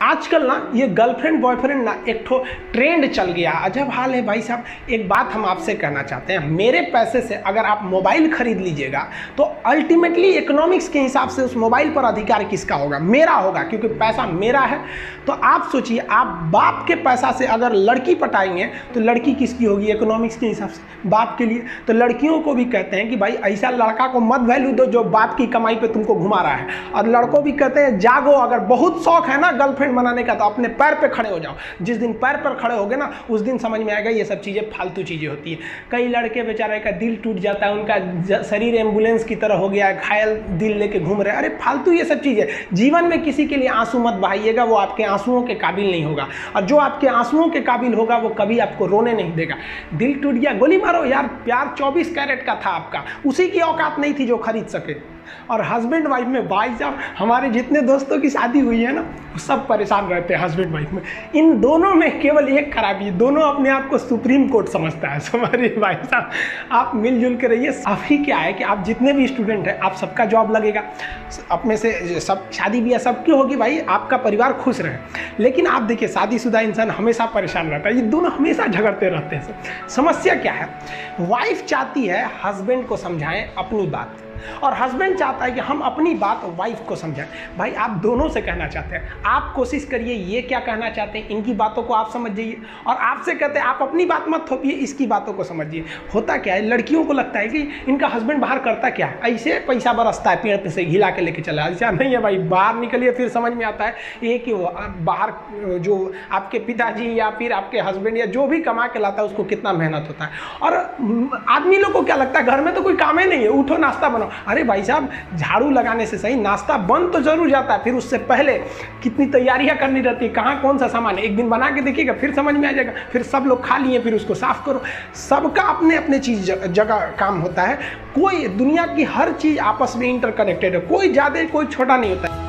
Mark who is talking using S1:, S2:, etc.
S1: आजकल ना ये गर्लफ्रेंड बॉयफ्रेंड ना एक ठो ट्रेंड चल गया, अजब हाल है भाई साहब। एक बात हम आपसे कहना चाहते हैं, मेरे पैसे से अगर आप मोबाइल खरीद लीजिएगा तो अल्टीमेटली इकोनॉमिक्स के हिसाब से उस मोबाइल पर अधिकार किसका होगा? मेरा होगा, क्योंकि पैसा मेरा है। तो आप सोचिए, आप बाप के पैसा से अगर लड़की पटाएंगे तो लड़की किसकी होगी इकोनॉमिक्स के हिसाब से? बाप के लिए। तो लड़कियों को भी कहते हैं कि भाई ऐसा लड़का को मत वैल्यू दो जो बाप की कमाई पे तुमको घुमा रहा है, और लड़कों भी कहते हैं जागो, अगर बहुत शौक है ना गर्लफ्रेंड बनाने का तो अपने पैर पे खड़े हो जाओ। जिस दिन पैर पर खड़े होगे ना उस दिन समझ में आएगा ये सब चीज़ें फालतू चीज़ें होती है। कई लड़के बेचारे का दिल टूट जाता है, उनका शरीर एम्बुलेंस की तरह हो गया है, घायल दिल लेके घूम रहे हैं। अरे फालतू ये सब चीज़ें। जीवन में किसी के लिए आंसू मत बहाइएगा, वो आपके आंसुओं के काबिल नहीं होगा, और जो आपके आंसुओं के काबिल होगा वो कभी आपको रोने नहीं देगा। दिल टूट गया, गोली मारो यार, प्यार 24 कैरेट का था आपका, उसी की औकात नहीं थी जो खरीद सके। और हस्बैंड वाइफ में भाई साहब, हमारे जितने दोस्तों की शादी हुई है ना वो सब परेशान रहते हैं हस्बैंड वाइफ में। इन दोनों में केवल एक खराबी है, दोनों अपने आप को सुप्रीम कोर्ट समझता है। हमारे भाई साहब, आप मिलजुल के रहिए। अभी क्या है कि आप जितने भी स्टूडेंट हैं आप सबका जॉब लगेगा, अपने से सब शादी ब्याह सबकी होगी, भाई आपका परिवार खुश रहे। लेकिन आप देखिए, शादीशुदा इंसान हमेशा परेशान रहता है, ये दोनों हमेशा झगड़ते रहते हैं। समस्या क्या है? वाइफ चाहती है हस्बैंड को समझाएं अपनी बात, और हस्बैंड चाहता है कि हम अपनी बात वाइफ को समझाएं। भाई आप दोनों से कहना चाहते हैं, आप कोशिश करिए ये क्या कहना चाहते हैं इनकी बातों को आप समझ जाइए, और आपसे कहते हैं आप अपनी बात मत थोपिए, इसकी बातों को समझिए। होता क्या है, लड़कियों को लगता है कि इनका हस्बैंड बाहर करता क्या है, ऐसे पैसा बरसता है पेड़ पे से हिला के लेके चला। ऐसा नहीं है भाई, बाहर निकलिए फिर समझ में आता है ये कि बाहर जो आपके पिताजी या फिर आपके हस्बैंड या जो भी कमा के लाता है उसको कितना मेहनत होता है। और आदमी लोग को क्या लगता है घर में तो कोई काम ही नहीं है, उठो नाश्ता बनाओ। अरे भाई साहब, झाड़ू लगाने से सही नाश्ता बन तो जरूर जाता है, फिर उससे पहले कितनी तैयारियां करनी रहती है, कहाँ कौन सा सामान है, एक दिन बना के देखिएगा फिर समझ में आ जाएगा। फिर सब लोग खा लिए फिर उसको साफ करो। सबका अपने अपने चीज जगह काम होता है। कोई दुनिया की हर चीज आपस में इंटरकनेक्टेड है, कोई ज़्यादा कोई छोटा नहीं होता है।